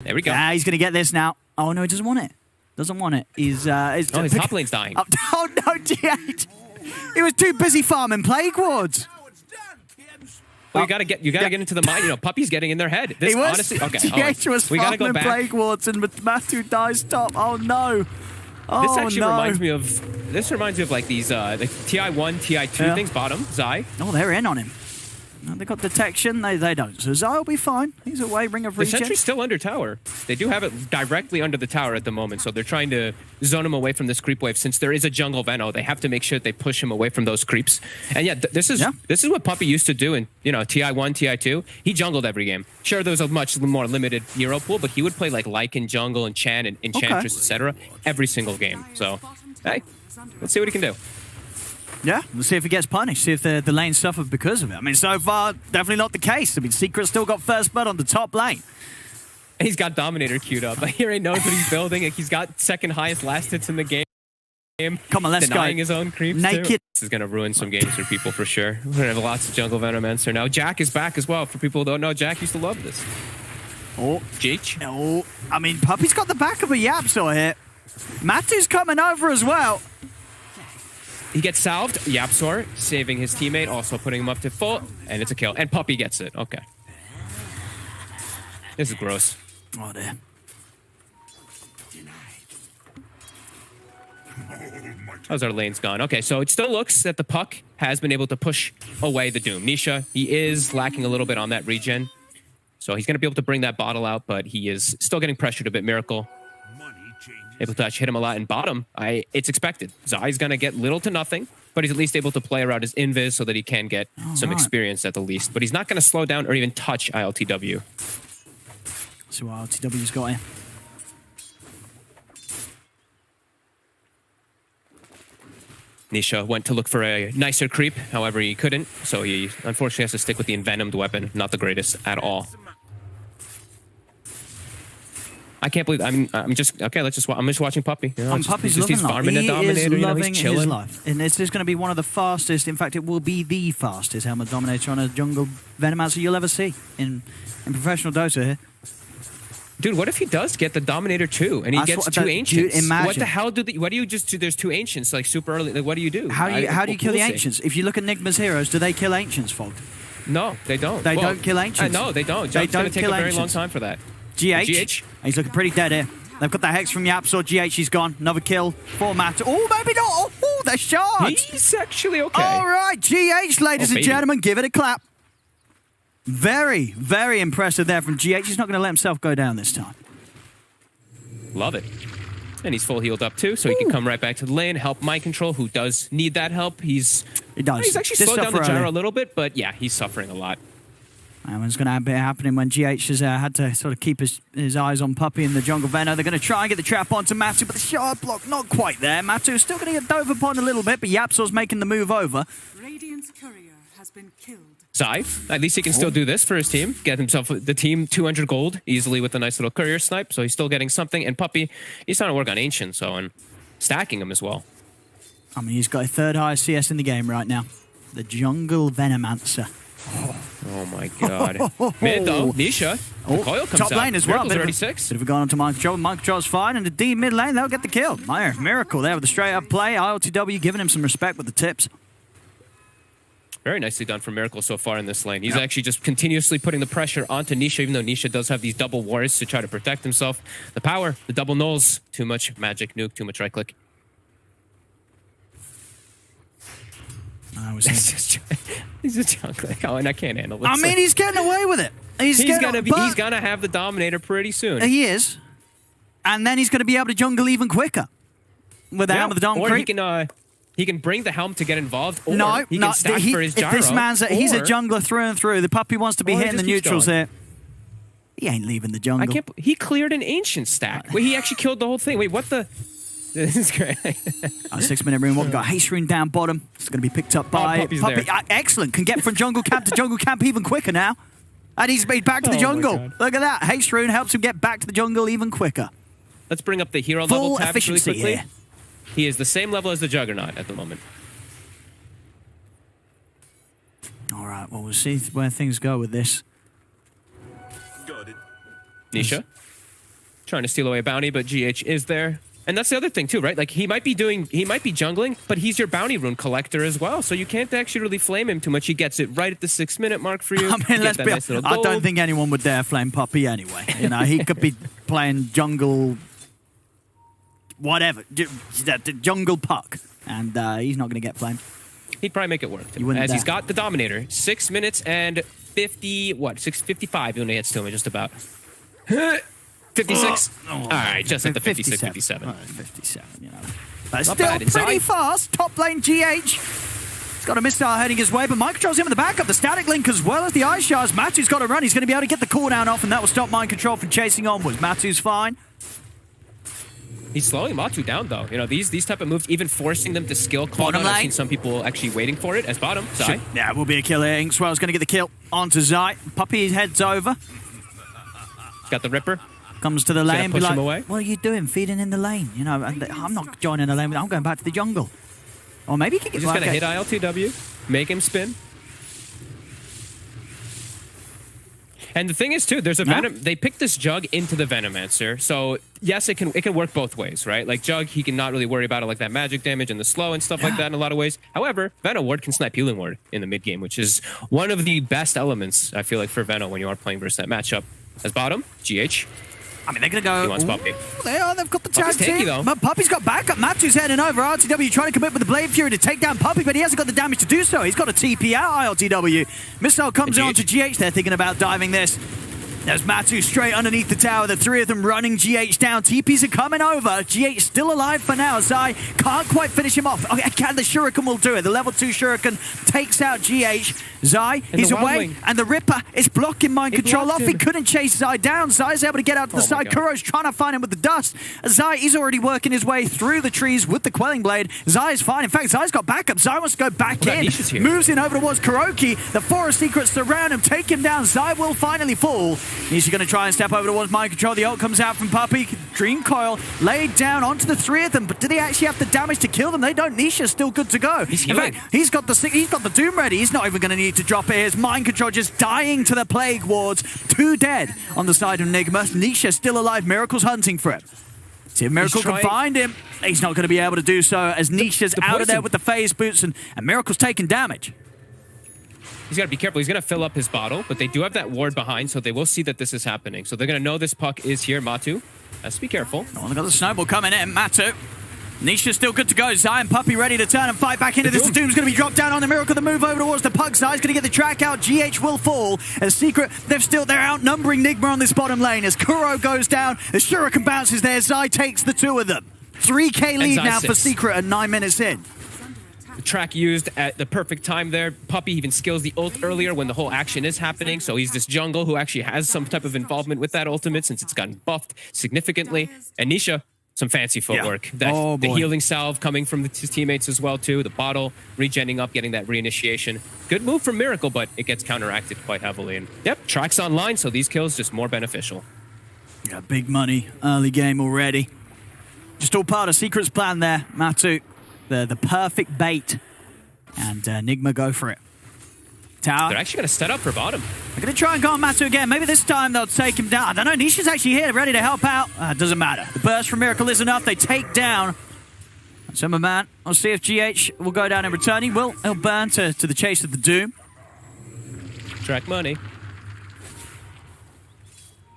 There we go. Yeah, he's going to get this now. Oh, no, he doesn't want it. Doesn't want it. His his top lane's dying. Oh, no, G8. He was too busy farming plague wards. Well, you gotta get into the mind. You know, Puppy's getting in their head. This He was. honestly, okay. GH was we gotta go farming back. plague wards and Matu dies top. Oh no. Oh, This actually no. reminds me of. This reminds me of like these like TI1, TI2 things. Bottom Zai. Oh, they're in on him. No, they got detection. They don't. So Zai will be fine. He's away. Ring of The regen. sentry's still under tower. They do have it directly under the tower at the moment, so they're trying to zone him away from this creep wave. Since there is a jungle Veno, they have to make sure they push him away from those creeps. And yeah, this is what Puppy used to do in TI1, TI2. He jungled every game. Sure, there was a much more limited hero pool, but he would play like Lycan jungle and Chan and Enchantress, etc. every single game. So hey, let's see what he can do. Yeah, we'll see if he gets punished, see if the lane suffered because of it. I mean, so far, definitely not the case. I mean, Secret still got first blood on the top lane. And he's got Dominator queued up. Here he knows what he's building. He's got second highest last hits in the game. Come on, let's denying go. his own creeps Naked. Too. This is going to ruin some games for people for sure. We're going to have lots of jungle Venomancer now. Jack is back as well. For people who don't know, Jack used to love this. Oh, Cheech. Oh, I mean, Puppy's got the back of a Yapsaw here. Matu's coming over as well. He gets salved. Yapsor saving his teammate, also putting him up to full, and it's a kill. And Puppy gets it. Okay. This is gross. Oh, dear. How's our lanes gone? Okay, so it still looks that the puck has been able to push away the Doom. Nisha, he is lacking a little bit on that regen. So he's going to be able to bring that bottle out, but he is still getting pressured a bit. Miracle able to hit him a lot in bottom. It's expected. Zai's going to get little to nothing, but he's at least able to play around his invis so that he can get some experience at the least. But he's not going to slow down or even touch ILTW. So what ILTW's got here. Nisha went to look for a nicer creep, however he couldn't, so he unfortunately has to stick with the envenomed weapon. Not the greatest at all. I can't believe. I'm just okay. I'm just watching Puppy. You know, Puppy's he's farming a Dominator. He is loving he's chilling. his life, and this is going to be one of the fastest. In fact, it will be the fastest Helmet Dominator on a jungle Venomancer you'll ever see in professional Dota here. Dude, what if he does get the Dominator too, and he gets two Ancients? Imagine. What the hell what do you just do? There's two Ancients like super early. Like, what do you do? How do you kill the Ancients? If you look at Nigma's heroes, do they kill Ancients, Fog? No, they don't. They don't kill Ancients. No, they don't. It's going to take a very long time for that. GH. He's looking pretty dead here. They've got the Hex from Yapsaw. GH, he's gone. Another kill for Matt. Oh, maybe not. Oh, they're shot. He's actually okay. All right, GH, ladies and gentlemen, give it a clap. Very, very impressive there from GH. He's not going to let himself go down this time. Love it. And he's full healed up too, so he can come right back to the lane, help Mind Control, who does need that help. He does. He's actually slowed down the gyro a little bit, but yeah, he's suffering a lot. And what's going to be happening when GH has had to sort of keep his eyes on Puppy in the jungle Veno. They're going to try and get the trap onto Matu, but the shard block not quite there. Matu's still going to get dove upon a little bit, but Yapsaw's making the move over. Radiant's courier has been killed. Zai, at least he can still do this for his team. Get himself the team 200 gold easily with a nice little courier snipe, so he's still getting something. And Puppy, he's trying to work on Ancient, so and stacking him as well. I mean, he's got a third highest CS in the game right now. The jungle Venomancer. Oh my god. Mid though, Nisha. The coil comes top out. lane as well. Miracle's already 6. Bit of a gone onto Mind Control. Mind Control's fine, and the mid lane, they'll get the kill. Miracle there with the straight up play. ILTW giving him some respect with the tips. Very nicely done for Miracle so far in this lane. He's actually just continuously putting the pressure onto Nisha, even though Nisha does have these double wars to try to protect himself. The power, the double nulls, too much magic nuke, too much right click. He's a junk. Oh, and I can't handle this. I mean, he's getting away with it. He's gonna have the Dominator pretty soon. He is. And then he's going to be able to jungle even quicker. With the helm of the Dom creep. He can bring the helm to get involved, or he can no, stack for his gyro. This man's he's a jungler through and through. The Puppy wants to be hitting the neutrals here. He ain't leaving the jungle. He cleared an Ancient stack. Wait, he actually killed the whole thing. Wait, what the? This is great. 6-minute rune. We've got Haste Rune down bottom. It's going to be picked up by Puppy. Excellent. Can get from jungle camp to jungle camp even quicker now. And he's made back to the jungle. Look at that. Haste Rune helps him get back to the jungle even quicker. Let's bring up the hero level tab really quickly. Here. He is the same level as the Juggernaut at the moment. All right. Well, we'll see where things go with this. Nisha? trying to steal away a bounty, but GH is there. And that's the other thing too, right? Like he might be jungling, but he's your bounty rune collector as well. So you can't actually really flame him too much. He gets it right at the 6-minute mark for you. I mean, let's be honest. I don't think anyone would dare flame Puppey anyway. You know, he could be playing jungle, whatever, jungle puck, and he's not going to get flamed. He'd probably make it work, As he's got the Dominator. 6 minutes and 6:55 when he hits to him, just about. 56? All right, just at the 56, 57. 57, you know. But Not still bad. pretty fast. Top lane GH. He's got a missile heading his way, but Mind Control's him in the backup. The static link as well as the Ice Shards. Matu's got to run. He's going to be able to get the cooldown off, and that will stop Mind Control from chasing onwards. Matu's fine. He's slowing Matu down, though. You know, these type of moves, even forcing them to skill call Bottom down. I've lane. seen some people actually waiting for it as bottom. Zai. Yeah, will be a kill here. Inkswell's going to get the kill onto Zai. Puppey heads over. Got the Ripper. Comes to the lane, be push like, him away? what are you doing feeding in the lane? You know, I'm not joining the lane, I'm going back to the jungle. Or maybe he can get... He's just going to hit ILTW, make him spin. And the thing is, too, there's a Venom... They picked this Jug into the Venomancer, so yes, it can work both ways, right? Like, Jug, he can not really worry about it, like that magic damage and the slow and stuff like that in a lot of ways. However, Veno Ward can snipe Healing Ward in the mid-game, which is one of the best elements, I feel like, for Veno when you are playing versus that matchup. As bottom, GH. I mean, they're going to go... He wants Puppey. They are. They've got the tag Puppey's tanky, team. though. But Puppey's got backup. Matu's heading over. RTW trying to commit with the Blade Fury to take down Puppey, but he hasn't got the damage to do so. He's got a TP out, ILTW. Missile comes on to GH. They're thinking about diving this. There's Matu straight underneath the tower. The three of them running GH down. TPs are coming over. GH still alive for now. Zai can't quite finish him off. Okay, the Shuriken will do it. The level 2 Shuriken takes out GH. Zai, he's away, and the Ripper is blocking Mind Control off. He couldn't chase Zai down. Zai's able to get out to the side. Kuro's trying to find him with the dust. Zai is already working his way through the trees with the Quelling Blade. Zai is fine. In fact, Zai's got backup. Zai wants to go back in. Moves in over towards Kuroki. The Forest Secrets surround him, take him down. Zai will finally fall. Nisha going to try and step over towards Mind Control. The ult comes out from Puppey. Dream Coil laid down onto the three of them, but do they actually have the damage to kill them? They don't. Nisha's still good to go. In fact, he's got the Doom ready. He's not even going to need to drop it. Here's Mind Control just dying to the Plague Wards. 2 dead on the side of Enigma. Nisha still alive. Miracle's hunting for him. See if Miracle can find him. He's not going to be able to do so as Nisha's out of there with the phase boots, and Miracle's taking damage. He's got to be careful. He's going to fill up his bottle, but they do have that ward behind, so they will see that this is happening. So they're going to know this puck is here. Matu has to be careful. Oh, they've got the snowball coming in. Matu. Nisha's still good to go. Zai and Puppey ready to turn and fight back into this. The Doom's going to be dropped down on the Miracle. The move over towards the puck. Zai's going to get the track out. GH will fall. As Secret, they're outnumbering Nigma on this bottom lane. As Kuro goes down, as Shuriken bounces there, Zai takes the 2 of them. 3K lead now for Secret at 9 minutes in. The track used at the perfect time there. Puppey even skills the ult earlier when the whole action is happening. So he's this jungle who actually has some type of involvement with that ultimate since it's gotten buffed significantly. And Nisha, some fancy footwork. Yeah. The healing salve coming from his teammates as well too. The bottle regenning up, getting that reinitiation. Good move from Miracle, but it gets counteracted quite heavily. And yep, track's online, so these kills just more beneficial. Yeah, big money early game already. Just all part of Secret's plan there, Matu. The perfect bait. And Nigma go for it. Tower. They're actually going to set up for bottom. They're going to try and go on Matu again. Maybe this time they'll take him down. I don't know. Nisha's actually here, ready to help out. Doesn't matter. The burst from Miracle is enough. They take down Summerman. I'll see if GH will go down in return. He will. He'll burn to the chase of the Doom. Track money.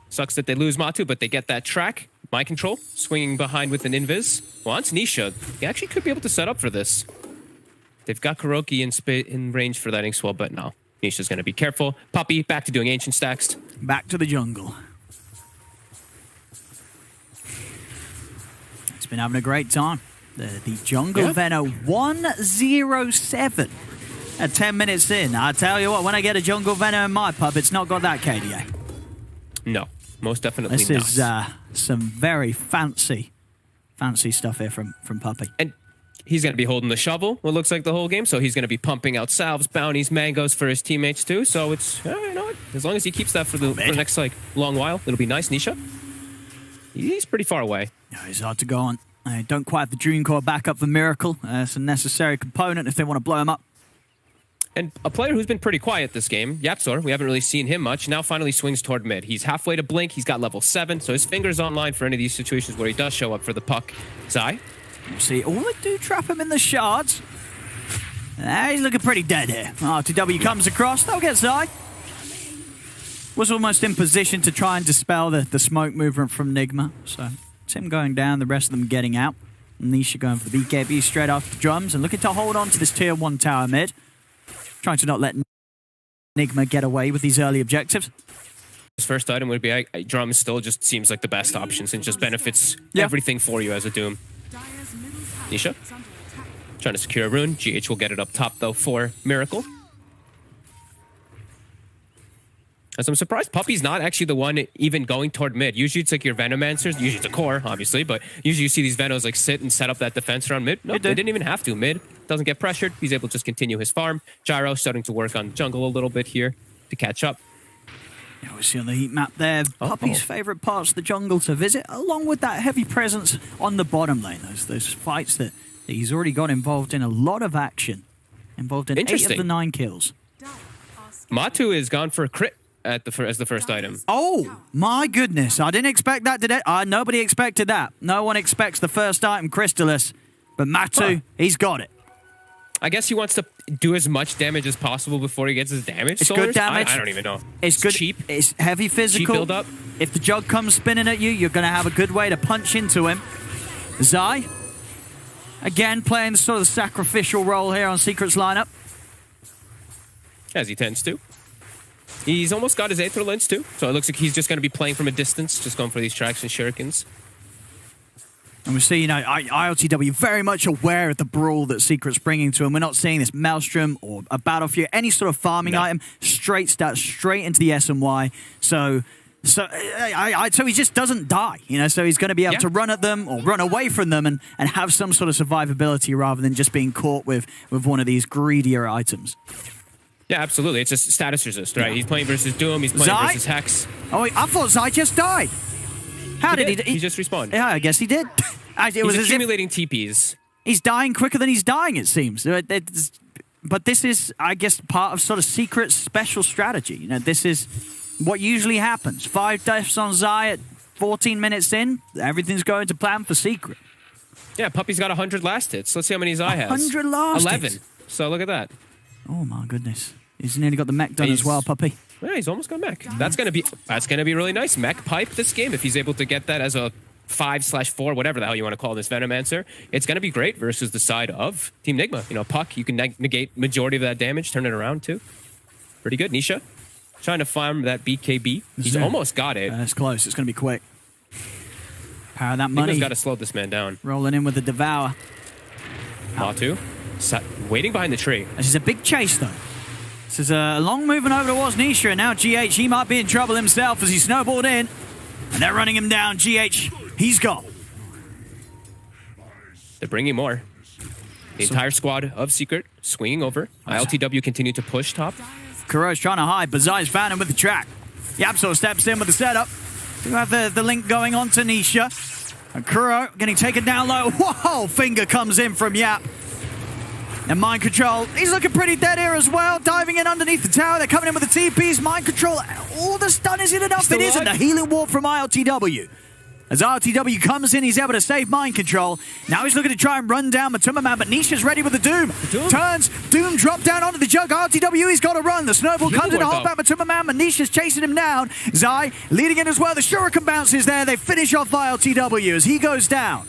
Sucks that they lose Matu, but they get that track. Mind Control, swinging behind with an invis. Wants Nisha. He actually could be able to set up for this. They've got Kuroki in range for that Inkswell, but no. Nisha's going to be careful. Puppey, back to doing ancient stacks. Back to the jungle. It's been having a great time. The jungle Veno 107 at 10 minutes in. I tell you what, when I get a jungle Veno in my pub, it's not got that KDA. No, most definitely not. This is some very fancy stuff here from Puppey. And he's going to be holding the shovel, what looks like the whole game, so he's going to be pumping out salves, bounties, mangoes for his teammates too. So it's, you know what, as long as he keeps that for the next like long while, it'll be nice. Nisha, he's pretty far away. Yeah, he's hard to go on. Don't quite have the Dream Core back up for Miracle. It's a necessary component if they want to blow him up. And a player who's been pretty quiet this game, Yapsor, we haven't really seen him much, now finally swings toward mid. He's halfway to blink, he's got level 7, so his finger's online for any of these situations where he does show up for the puck. Zai? See, all they do trap him in the shards. He's looking pretty dead here. RTW comes across, they'll get Zai. Was almost in position to try and dispel the smoke movement from Nigma. So it's him going down, the rest of them getting out. Nisha going for the BKB straight after the drums and looking to hold on to this tier 1 tower mid. Trying to not let Nigma get away with these early objectives. His first item would be drums still just seems like the best option since it just benefits everything for you as a Doom. Nisha trying to secure a rune. GH will get it up top though for Miracle. As I'm surprised Puppy's not actually the one even going toward mid. Usually it's like your Venomancers. Usually it's a core, obviously, but usually you see these Venos like sit and set up that defense around mid. No, they didn't even have to. Mid doesn't get pressured. He's able to just continue his farm. Gyro starting to work on jungle a little bit here to catch up. Yeah, we see on the heat map there, Puppy's favorite parts of the jungle to visit, along with that heavy presence on the bottom lane. Those fights that he's already got involved in, a lot of action. Involved in 8 of the 9 kills. Matu is gone for a crit as the first item. Oh, my goodness. I didn't expect that today. Nobody expected that. No one expects the first item, Crystallis. But Matu, he's got it. I guess he wants to do as much damage as possible before he gets his damage. It's good damage. I don't even know. It's good. Cheap. It's heavy physical. Cheap build up. If the jug comes spinning at you, you're going to have a good way to punch into him. Zai, again, playing sort of the sacrificial role here on Secret's lineup. As he tends to. He's almost got his Aether Lens too, so it looks like he's just going to be playing from a distance, just going for these tracks and shurikens. And we see, you know, ILTW very much aware of the brawl that Secret's bringing to him. We're not seeing this Maelstrom or a Battlefield, any sort of farming item, straight stats, straight into the SMY. So he just doesn't die, you know, so he's going to be able to run at them or run away from them and have some sort of survivability rather than just being caught with one of these greedier items. Yeah, absolutely. It's just status resist, right? He's playing versus Doom, he's playing versus Hex. Oh, wait, I thought Zai just died. How did he? He just respawned. Yeah, I guess he did. He's accumulating TPs. He's dying quicker than he's dying, it seems. But this is, I guess, part of sort of Secret's special strategy. You know, this is what usually happens. 5 deaths on Zai at 14 minutes in. Everything's going to plan for Secret. Yeah, Puppy's got 100 last hits. Let's see how many Zai has. 100 last 11. hits. So look at that. Oh my goodness. He's nearly got the mech done as well, Puppy. Yeah, he's almost got mech. That's gonna be really nice. Mech pipe this game if he's able to get that as a 5/4, whatever the hell you want to call this Venomancer. It's gonna be great versus the side of Team Nigma. You know, Puck, you can negate majority of that damage, turn it around too. Pretty good. Nisha trying to farm that BKB. He's almost got it. That's close. It's gonna be quick. Power that money. Nigma's got to slow this man down. Rolling in with the Devour. Matu waiting behind the tree. This is a big chase though. This is a long moving over towards Nisha, and now GH, he might be in trouble himself as he snowballed in. And they're running him down. GH, he's gone. They're bringing more. The entire squad of Secret swinging over. ILTW continue to push top. Kuro's trying to hide, but Zai's found him with the track. Yapso steps in with the setup. You have the link going on to Nisha. And Kuro getting taken down low. Whoa, finger comes in from Yap. And Mind Control, he's looking pretty dead here as well. Diving in underneath the tower. They're coming in with the TPs. Mind Control, all the stun isn't enough. It isn't. The healing ward from ILTW. As ILTW comes in, he's able to save Mind Control. Now he's looking to try and run down Matuma Man, but Nisha's ready with the Doom. Turns, Doom drop down onto the jug. ILTW, he's got to run. The snowball comes in to hold back Matuma Man, but Nisha's chasing him down. Zai leading in as well. The Shuriken bounces there. They finish off ILTW as he goes down.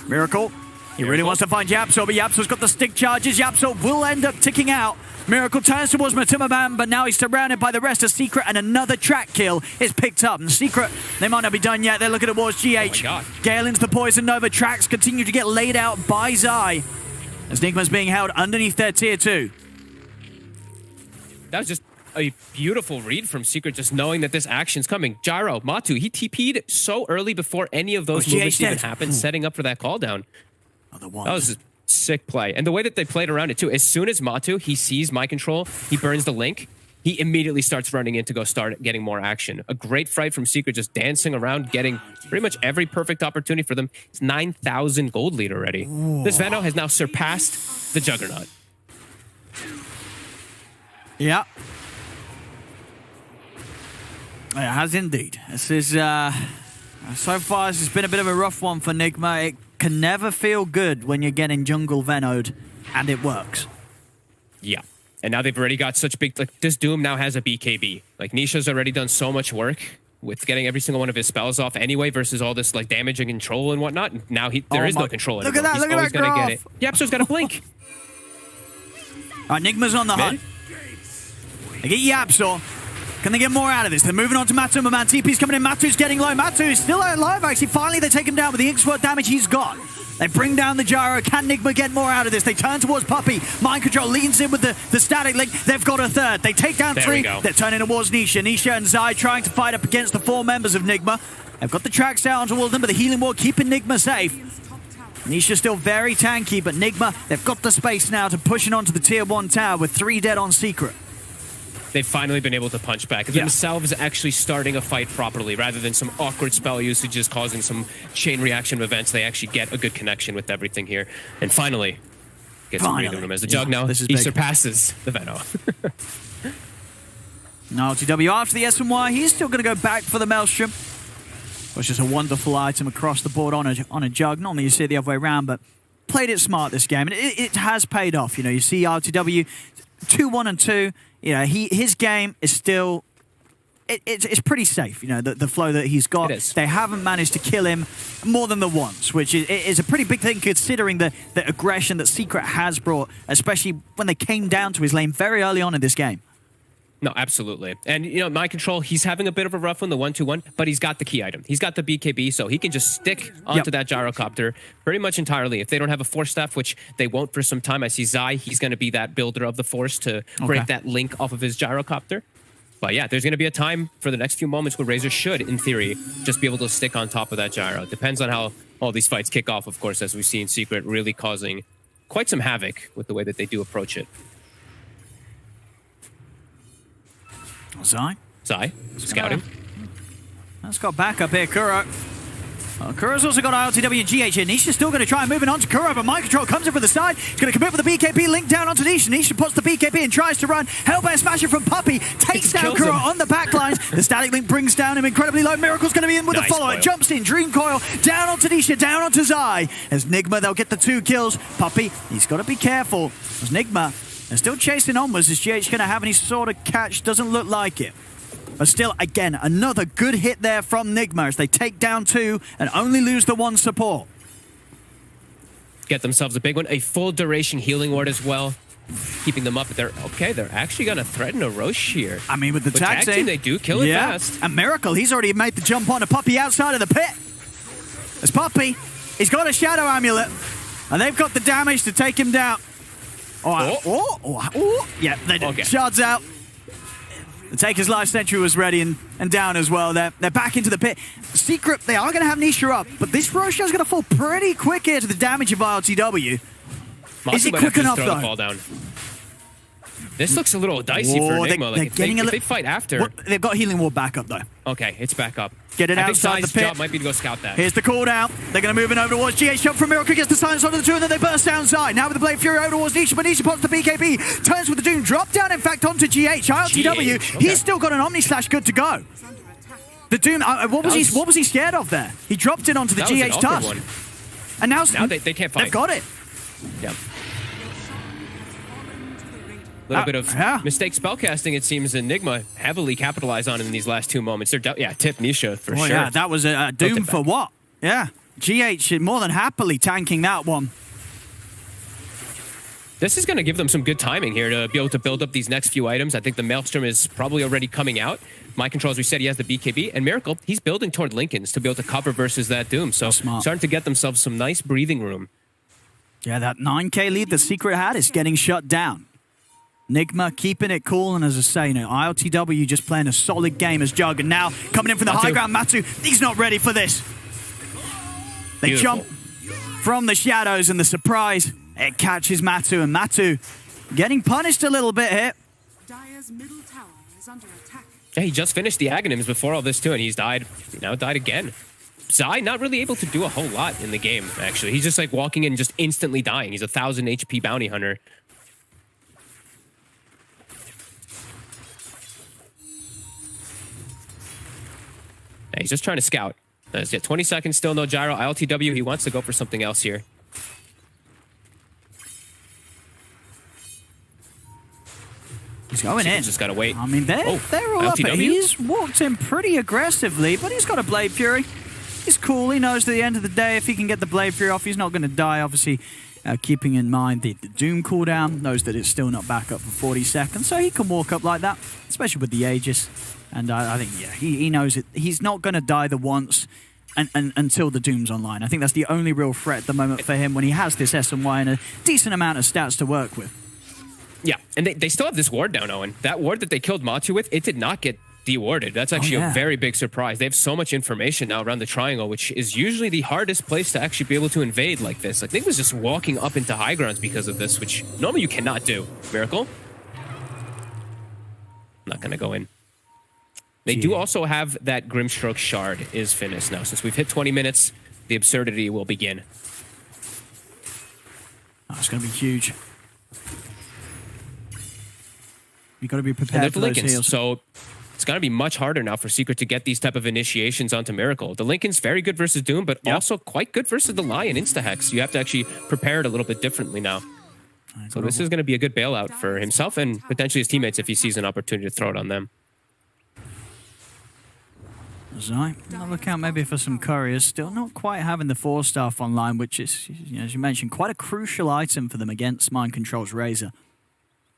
Miracle. He really wants to find Yapso, but Yapso's got the stick charges. Yapso will end up ticking out. Miracle turns towards Matuma Man, but now he's surrounded by the rest of Secret, and another track kill is picked up. And Secret, they might not be done yet. They're looking towards GH. Gale into the Poison Nova. Tracks continue to get laid out by Zai as Nigma's being held underneath their tier 2. That was just a beautiful read from Secret, just knowing that this action's coming. Gyro, Matu, he TP'd so early before any of those movements even happened, setting up for that call down. That was a sick play. And the way that they played around it too, as soon as Matu, he sees Mind Control, he burns the link, he immediately starts running in to go start getting more action. A great fight from Secret, just dancing around, getting pretty much every perfect opportunity for them. It's 9,000 gold lead already. Ooh. This Veno has now surpassed the Juggernaut. Yeah. It has indeed. This is, so far, this has been a bit of a rough one for Nigma. It can never feel good when you're getting jungle Venoed, and it works. Yeah. And now they've already got such big... Like, this Doom now has a BKB. Like, Nisha's already done so much work with getting every single one of his spells off anyway versus all this, like, damage and control and whatnot. And now there is no control anymore. Look at that, look at that gonna graph. get it. Yep, so he's got a blink. All right, Nigma's on the hunt. They get Yapsor. Can they get more out of this? They're moving on to Matu. My man TP's coming in. Matu's getting low. Matu is still alive, actually. Finally, they take him down with the Ink damage he's got. They bring down the gyro. Can Nigma get more out of this? They turn towards Puppey. Mind Control leans in with the static link. They've got a third. They take down three. They're turning towards Nisha. Nisha and Zai trying to fight up against the 4 members of Nigma. They've got the tracks down towards them, but the healing ward keeping Nigma safe. Nisha's still very tanky, but Nigma, they've got the space now to push it onto the tier 1 tower with 3 dead on Secret. They've finally been able to punch back. Themselves actually starting a fight properly rather than some awkward spell usages causing some chain reaction events. They actually get a good connection with everything here. And finally, gets some breathing room as the Jug now. He surpasses the Veno. Now, LTW after the S&Y, he's still going to go back for the Maelstrom. Which is a wonderful item across the board on a Jug. Normally you see it the other way around, but played it smart this game. And it has paid off. You know, you see LTW 2-1 and 2. You know, his game is still... It's pretty safe, you know, the flow that he's got. They haven't managed to kill him more than the once, which is a pretty big thing considering the aggression that Secret has brought, especially when they came down to his lane very early on in this game. No, absolutely. And, you know, Mind Control, he's having a bit of a rough one, the 1-2-1, but he's got the key item. He's got the BKB, so he can just stick onto that gyrocopter pretty much entirely. If they don't have a Force Staff, which they won't for some time, I see Zai, he's going to be that builder of the Force to break that link off of his gyrocopter. But yeah, there's going to be a time for the next few moments where Razor should, in theory, just be able to stick on top of that gyro. Depends on how all these fights kick off, of course, as we've seen Secret really causing quite some havoc with the way that they do approach it. Zai, scouting. Let's got backup here, Kuro. Kuro's also got LTW and GH here. Nisha's still going to try and move it on to Kuro, but Mind Control comes in from the side. He's going to commit with the BKB, link down onto Nisha. Nisha puts the BKB and tries to run. Hellbear Smasher from Puppey takes down Kuro on the back lines. The static link brings down him incredibly low. Miracle's going to be in with the follow. It jumps in. Dream Coil down onto Nisha, down onto Zai. As Nigma, they'll get the 2 kills. Puppey, he's got to be careful. As Nigma, they're still chasing onwards. Is GH going to have any sort of catch? Doesn't look like it. But still, again, another good hit there from Nigma as they take down 2 and only lose the 1 support. Get themselves a big one. A full duration healing ward as well. Keeping them up. They're actually going to threaten a Roche here. I mean, with the tag team, they do kill it fast. And Miracle, he's already made the jump on a Puppey outside of the pit. As Puppey, he's got a Shadow Amulet. And they've got the damage to take him down. Yeah, shards out. The Taker's Life Sentry was ready and down as well. They're back into the pit. Secret, they are going to have Nisha up, but this Roshan is going to fall pretty quick here to the damage of RTW. Is it quick enough, though? The ball down. This looks a little dicey for Enigma. Like, if they fight after... Well, they've got Healing Ward back up, though. Okay, it's back up. Get it outside the pit. Job might be to go scout that. Here's the cooldown. They're going to move in over towards GH. Jump from Miracle, gets the silence onto the 2, and then they burst downside. Now with the Blade Fury over towards Nisha, but Nisha pops the BKB. Turns with the Doom. Drop down, in fact, onto GH. RTW, he's still got an Omni Slash good to go. The Doom, what was he scared of there? He dropped it onto the GH Tusk. And now they can't fight. They've got it. Yeah. A little bit of mistake spellcasting, it seems, Enigma heavily capitalized on in these last 2 moments. They're tip Nisha for sure. Yeah, that was a Doom for what? Yeah, GH more than happily tanking that one. This is going to give them some good timing here to be able to build up these next few items. I think the Maelstrom is probably already coming out. Mind Control, as we said, he has the BKB. And Miracle, he's building toward Lincoln's to be able to cover versus that Doom. So starting to get themselves some nice breathing room. Yeah, that 9k lead the Secret had is getting shut down. Nigma keeping it cool, and as I say, ILTW just playing a solid game as Jug, and now coming in from the high ground, Matu, he's not ready for this. They jump from the shadows, and the surprise, it catches Matu, and Matu getting punished a little bit here. Dire's middle tower is under attack. Yeah, he just finished the Aghanims before all this too, and he's died, died again. Zai not really able to do a whole lot in the game, actually. He's just like walking in and just instantly dying. He's a 1,000 HP bounty hunter. Yeah, he's just trying to scout. He's got 20 seconds, still no gyro. ILTW, he wants to go for something else here. He's going in. Just got to wait. I mean, they're all up. ILTW? He's walked in pretty aggressively, but he's got a Blade Fury. He's cool. He knows at the end of the day, if he can get the Blade Fury off, he's not going to die. Obviously, keeping in mind the Doom cooldown, knows that it's still not back up for 40 seconds, so he can walk up like that, especially with the Aegis. And I think, yeah, he knows it. He's not going to die the once until the Doom's online. I think that's the only real threat at the moment for him when he has this SMY and a decent amount of stats to work with. Yeah, and they still have this ward down, Owen. That ward that they killed Matu with, it did not get dewarded. That's actually a very big surprise. They have so much information now around the triangle, which is usually the hardest place to actually be able to invade like this. Like, Nick was just walking up into high grounds because of this, which normally you cannot do. Miracle. Not going to go in. They do also have that Grimstroke shard is finished now. Since we've hit 20 minutes, the absurdity will begin. Oh, it's going to be huge. You've got to be prepared for those heals. So it's going to be much harder now for Secret to get these type of initiations onto Miracle. The Lincoln's very good versus Doom, but also quite good versus the Lion Insta-Hex. You have to actually prepare it a little bit differently now. So this is going to be a good bailout for himself and potentially his teammates if he sees an opportunity to throw it on them. Right. I'll look out maybe for some couriers. Still not quite having the 4-staff online, which is, as you mentioned, quite a crucial item for them against Mind Control's Razor.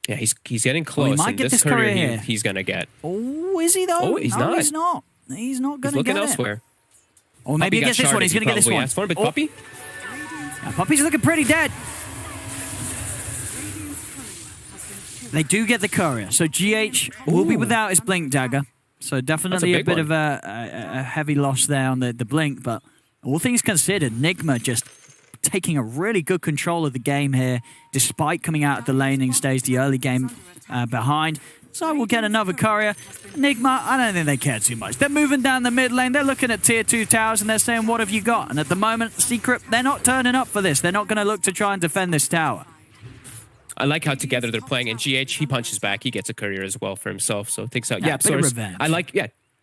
Yeah, he's getting close. He might get this courier here. He's going to get. Oh, is he though? Oh, he's not. He's not. He's not going to get it. He's looking elsewhere. Or maybe he gets this one. He's going to get this one. For him, but Puppy? Yeah, Puppy's looking pretty dead. They do get the courier. So GH will be without his Blink Dagger. So definitely a bit of a heavy loss there on the Blink. But all things considered, Nigma just taking a really good control of the game here, despite coming out of the laning stage, the early game behind. So we'll get another courier. Nigma, I don't think they care too much. They're moving down the mid lane. They're looking at tier 2 towers and they're saying, what have you got? And at the moment, Secret, they're not turning up for this. They're not going to look to try and defend this tower. I like how together they're playing. And GH, he punches back. He gets a courier as well for himself. So thinks out. Yeah, bit of revenge. I like,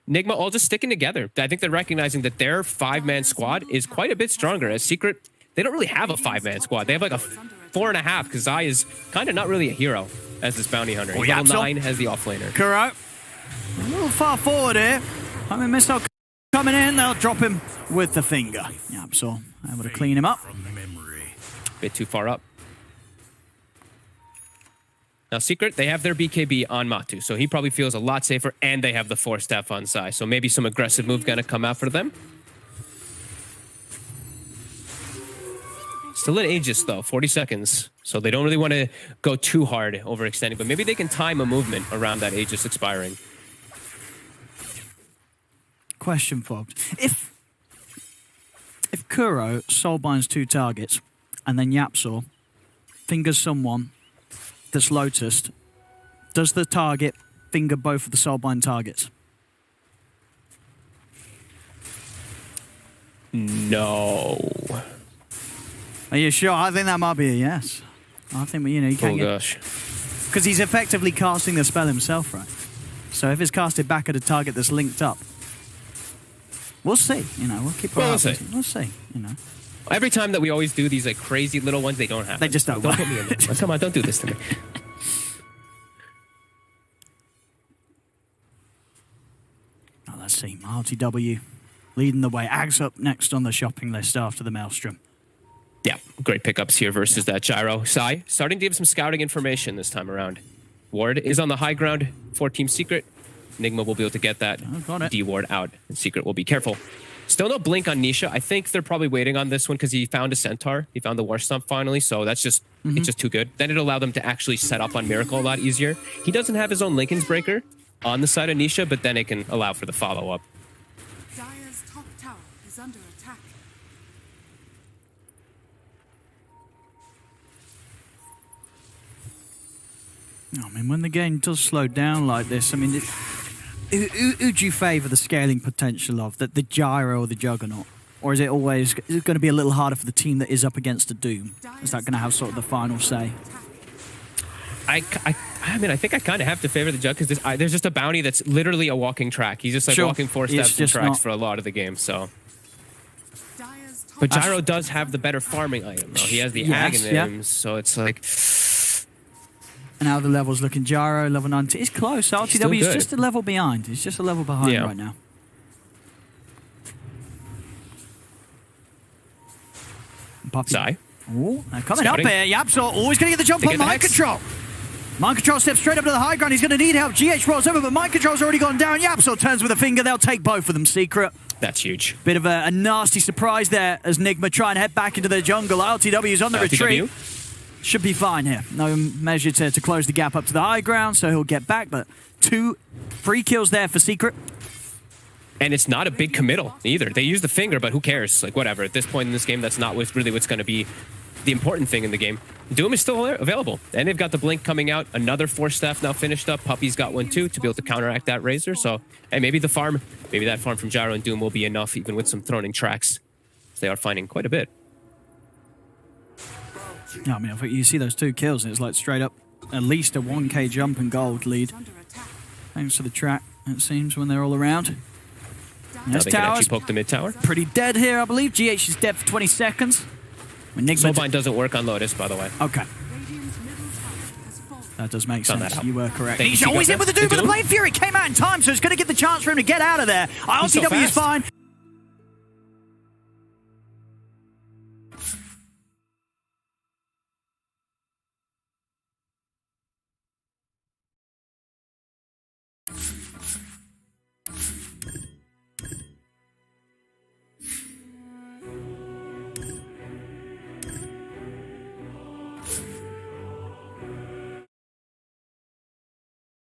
Nigma all just sticking together. I think they're recognizing that their 5-man squad is quite a bit stronger. As Secret, they don't really have a 5-man squad. They have like a 4.5 because Zai is kind of not really a hero as this bounty hunter. He's level 9 as the offlaner. Kuro, a little far forward here. I mean, missile coming in. They'll drop him with the finger. Yep, so able to clean him up. Bit too far up. Now, Secret, they have their BKB on Matu, so he probably feels a lot safer, and they have the 4-staff on Zai, so maybe some aggressive move going to come out for them. Still at Aegis, though, 40 seconds. So they don't really want to go too hard overextending, but maybe they can time a movement around that Aegis expiring. Question, folks. If Kuro soulbinds 2 targets, and then Yapsor fingers someone that's Lotused, does the target finger both of the soulbind targets? No. Are you sure? I think that might be a yes. I think, you can't gosh. Because he's effectively casting the spell himself, right? So if it's casted back at a target that's linked up, we'll see. We'll keep our eyes. We'll see. Every time that we always do these like crazy little ones, they don't happen. They just don't. Don't put me in there. Come on, don't do this to me. Oh, let's see. RTW leading the way. Ags up next on the shopping list after the Maelstrom. Yeah, great pickups here versus that Gyro. Sai, starting to give some scouting information this time around. Ward is on the high ground for Team Secret. Nigma will be able to get that D-Ward out, and Secret will be careful. Still no blink on Nisha. I think they're probably waiting on this one because he found a Centaur. He found the War Stomp finally, so that's just it's just too good. Then it'll allow them to actually set up on Miracle a lot easier. He doesn't have his own Lincoln's Breaker on the side of Nisha, but then it can allow for the follow-up. Dire's top tower is under attack. I mean, when the game does slow down like this, I mean, who do you favour the scaling potential of? The Gyro or the Juggernaut? Or is it always going to be a little harder for the team that is up against the Doom? Is that going to have sort of the final say? I I mean, I think I kind of have to favor the Jug because there's just a bounty that's literally a walking track. He's just like walking 4 steps and tracks for a lot of the game. So, but Gyro does have the better farming item though. He has the Aghanims, so it's like. And how the level's looking. Gyro, level 19. It's close. RTW is just a level behind. He's just a level behind right now. Puppy. Sai. Oh, they're coming up here. Yapsor always going to get the jump on Mind Control. Mind Control steps straight up to the high ground. He's going to need help. GH rolls over, but Mind Control's already gone down. Yapsor turns with a finger. They'll take both of them. Secret. That's huge. Bit of a nasty surprise there as Nigma try and head back into the jungle. LTW's on the retreat. Should be fine here. No measure to close the gap up to the high ground, so he'll get back. But 2 free kills there for Secret. And it's not a big committal either. They use the finger, but who cares? Like, whatever. At this point in this game, that's not really what's going to be the important thing in the game. Doom is still available. And they've got the Blink coming out. Another Force Staff now finished up. Puppy's got one too to be able to counteract that Razor. So, hey, maybe that farm from Gyro and Doom will be enough, even with some throning tracks. They are finding quite a bit. Yeah, I mean, if you see those 2 kills, it's like straight up at least a 1k jump and gold lead. Thanks to the track, it seems, when they're all around. Now they can actually poke the mid tower. Pretty dead here, I believe. GH is dead for 20 seconds. Soulbind doesn't work on Lotus, by the way. Okay. That does make sense. You were correct. He's always in with the Doom, but the Blade Fury came out in time, so it's going to get the chance for him to get out of there. RTW is fine.